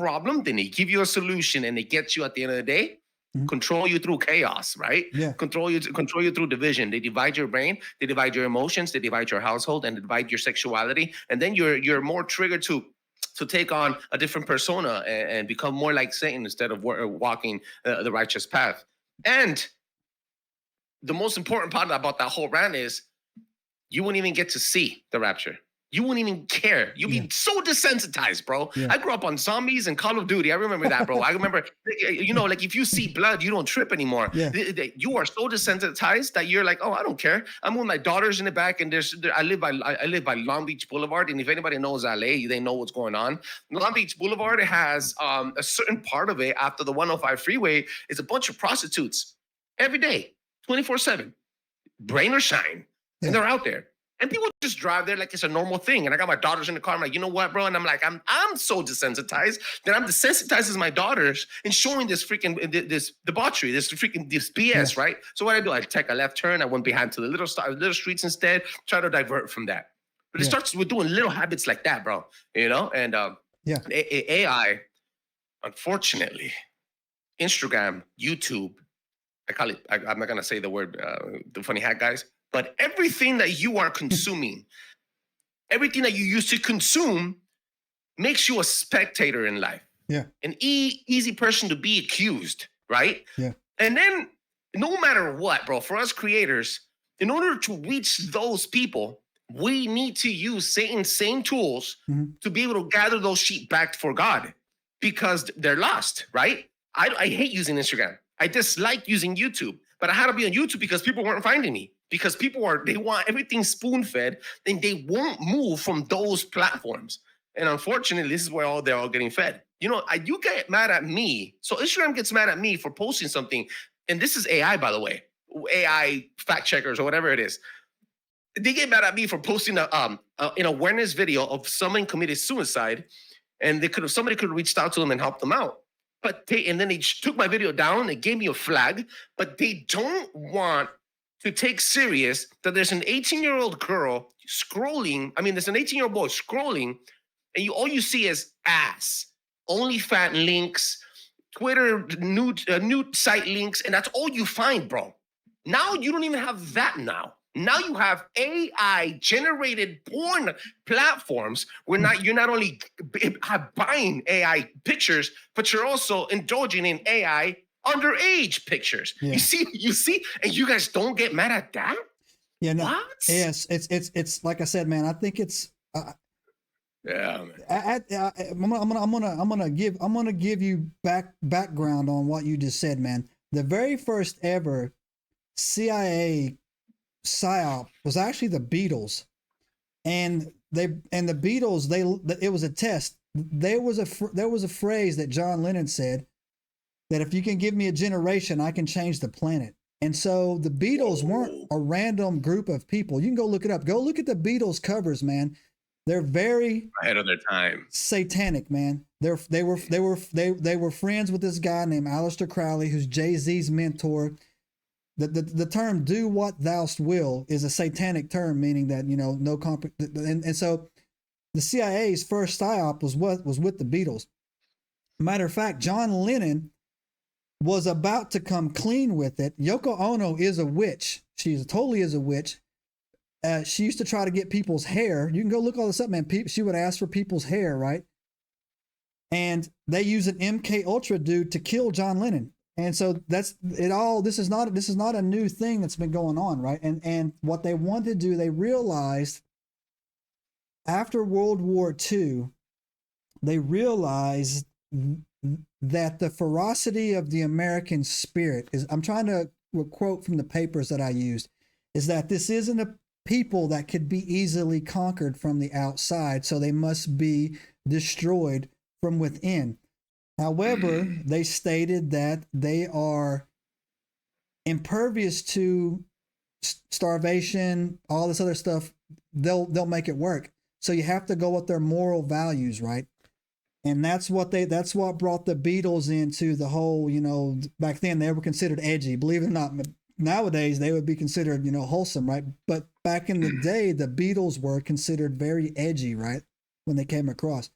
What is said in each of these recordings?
problem, then they give you a solution, and they get you at the end of the day, control you through chaos, right? Yeah. Control you through division. They divide your brain, they divide your emotions, they divide your household, and they divide your sexuality. And then you're more triggered to take on a different persona and become more like Satan instead of walking the righteous path. And the most important part about that whole rant is you wouldn't even get to see the rapture. You wouldn't even care. You'd be so desensitized, bro. Yeah. I grew up on zombies and Call of Duty. I remember that, bro. I remember, like if you see blood, you don't trip anymore. Yeah. You are so desensitized that you're like, oh, I don't care. I'm with my daughters in the back, and I live by Long Beach Boulevard, and if anybody knows LA, they know what's going on. Long Beach Boulevard has a certain part of it after the 105 freeway is a bunch of prostitutes every day, 24/7, rain or shine, and they're out there. And people just drive there like it's a normal thing. And I got my daughters in the car. I'm like, you know what, bro? And I'm like, I'm so desensitized that I'm desensitized as my daughters and showing this freaking this debauchery, this BS, right? So what I do, I take a left turn. I went behind to the little streets instead, try to divert from that. But it starts with doing little habits like that, bro. And AI, unfortunately, Instagram, YouTube, I call it, I'm not gonna say the word, the funny hat guys. But everything that you are consuming, everything that you used to consume makes you a spectator in life. Yeah. An easy person to be accused, right? Yeah. And then no matter what, bro, for us creators, in order to reach those people, we need to use Satan's same tools to be able to gather those sheep back for God because they're lost, right? I hate using Instagram. I dislike using YouTube, but I had to be on YouTube because people weren't finding me. Because they want everything spoon-fed, then they won't move from those platforms. And unfortunately, this is where they're all getting fed. You get mad at me. So Instagram gets mad at me for posting something. And this is AI, by the way. AI fact checkers or whatever it is. They get mad at me for posting an awareness video of someone committed suicide. And somebody could have reached out to them and helped them out. And then they took my video down. They gave me a flag. But they don't want to take serious that there's an 18-year-old girl scrolling. There's an 18-year-old boy scrolling, and all you see is ass, OnlyFans links, Twitter nude site links, and that's all you find, bro. Now you don't even have that now. Now you have AI-generated porn platforms where you're not only buying AI pictures, but you're also indulging in AI underage pictures. Yeah. You see, and you guys don't get mad at that? Yeah, no. What? Yes, it's like I said, man. I think it's man. I'm gonna give you background on what you just said, man. The very first ever CIA psyop was actually the Beatles, and the Beatles. It was a test. There was a phrase that John Lennon said, that if you can give me a generation, I can change the planet. And so the Beatles weren't a random group of people. You can go look it up. Go look at the Beatles covers, man. They're very ahead of their time. Satanic, man. They were friends with this guy named Aleister Crowley, who's Jay-Z's mentor. The term "do what thou'st will" is a satanic term, meaning that and so the CIA's first psyop was with the Beatles. Matter of fact, John Lennon was about to come clean with it. Yoko Ono is a witch. She totally is a witch. She used to try to get people's hair. You can go look all this up, man. She would ask for people's hair, right? And they use an MK Ultra dude to kill John Lennon. And so that's it all. This is not a new thing that's been going on, right? And what they wanted to do, they realized after World War II, they realized that the ferocity of the American spirit is, I'm trying to quote from the papers that I used, is that this isn't a people that could be easily conquered from the outside, so they must be destroyed from within. However, they stated that they are impervious to starvation, all this other stuff. They'll make it work. So you have to go with their moral values, right? And that's what brought the Beatles into the whole, back then they were considered edgy. Believe it or not, nowadays they would be considered, wholesome, right? But back in the day, the Beatles were considered very edgy, right? When they came across.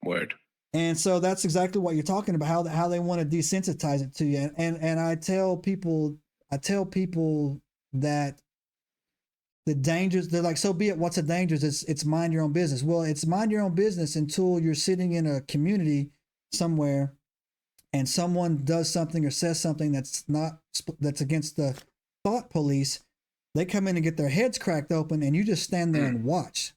Word. And so that's exactly what you're talking about, how they want to desensitize it to you. And I tell people that the dangers, they're like, so be it, what's the dangers? It's mind your own business. Well, it's mind your own business until you're sitting in a community somewhere and someone does something or says something that's against the thought police. They come in and get their heads cracked open and you just stand there and watch.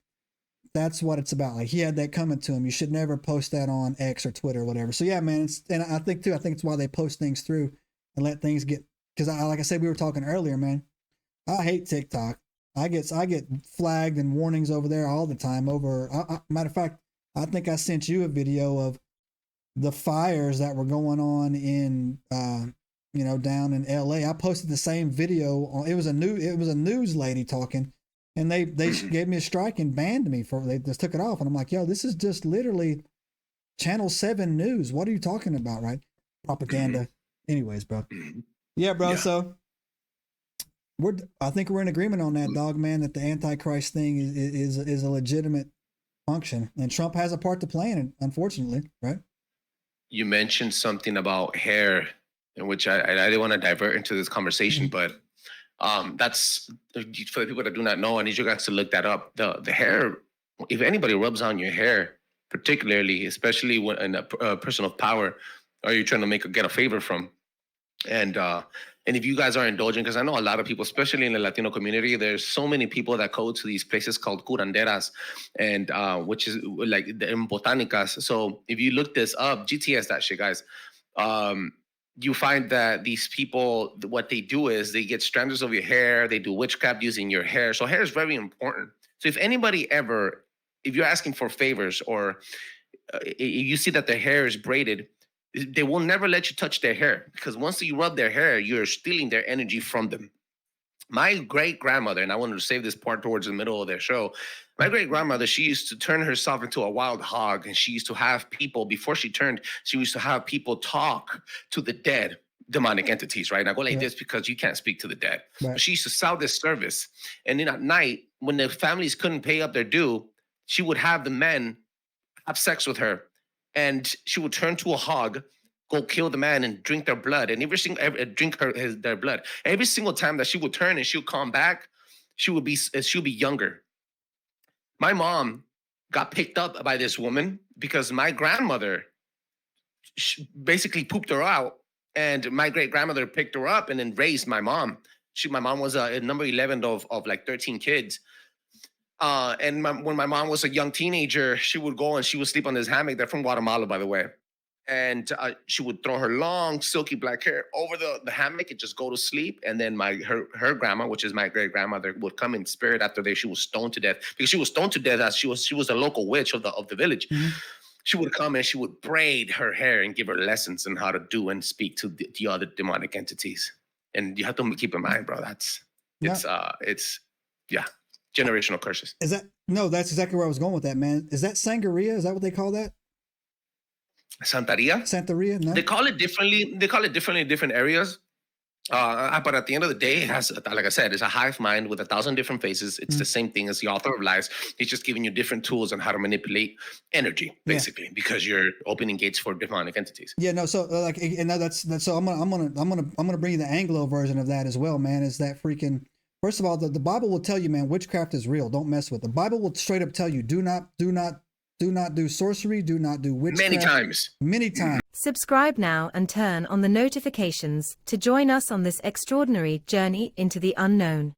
That's what it's about. Like, he had that coming to him. You should never post that on X or Twitter or whatever. So yeah, man. And I think it's why they post things through and let things get, because like I said, we were talking earlier, man. I hate TikTok. I get flagged and warnings over there all the time over, matter of fact, I think I sent you a video of the fires that were going on in, down in LA. I posted the same video. It was a news lady talking, and they gave me a strike and banned me they just took it off. And I'm like, yo, this is just literally Channel 7 news. What are you talking about? Right? Propaganda. Anyways, bro. Yeah, bro. Yeah. So I think we're in agreement on that, dog, man, that the Antichrist thing is a legitimate function, and Trump has a part to play in it, unfortunately, right? You mentioned something about hair, in which I didn't want to divert into this conversation, but that's for the people that do not know. I need you guys to look that up. The hair, if anybody rubs on your hair, particularly, especially when in a person of power, are you trying to get a favor from? And if you guys are indulging, because I know a lot of people, especially in the Latino community, there's so many people that go to these places called curanderas, and which is like in botanicas. So if you look this up, GTS that shit, guys, you find that these people, what they do is they get strands of your hair, they do witchcraft using your hair. So hair is very important. So if you're asking for favors, or you see that their hair is braided, they will never let you touch their hair, because once you rub their hair, you're stealing their energy from them. My great-grandmother, and I wanted to save this part towards the middle of their show, my great-grandmother, she used to turn herself into a wild hog, and she used to have people, before she used to have people talk to the dead, demonic entities, right? And I go like this because you can't speak to the dead. Right. She used to sell this service, and then at night, when the families couldn't pay up their due, she would have the men have sex with her, and she would turn to a hog, go kill the man, and drink their blood, and drink their blood. Every single time that she would turn and she would come back, she would be younger. My mom got picked up by this woman because my grandmother basically pooped her out, and my great grandmother picked her up and then raised my mom. My mom was number 11 of like 13 kids. And when my mom was a young teenager, she would go and she would sleep on this hammock. They're from Guatemala, by the way. And she would throw her long, silky black hair over the hammock and just go to sleep. And then her grandma, which is my great grandmother, would come in spirit after she was stoned to death, because she was stoned to death as she was a local witch of the village. Mm-hmm. She would come and she would braid her hair and give her lessons on how to do and speak to the other demonic entities. And you have to keep in mind, bro, it's generational curses. That's exactly where I was going with that, man. Is that Santeria? Is that what they call that? Santeria? No. They call it differently. They call it differently in different areas. But at the end of the day, it has, like I said, it's a hive mind with 1,000 different faces. It's the same thing as the author of lies. He's just giving you different tools on how to manipulate energy, basically, because you're opening gates for demonic entities. Yeah, no. So that's so I'm gonna bring you the Anglo version of that as well, man. Is that freaking? First of all, the Bible will tell you, man, witchcraft is real. Don't mess with it. The Bible will straight up tell you, do not do sorcery, do not do witchcraft. Many times. Subscribe now and turn on the notifications to join us on this extraordinary journey into the unknown.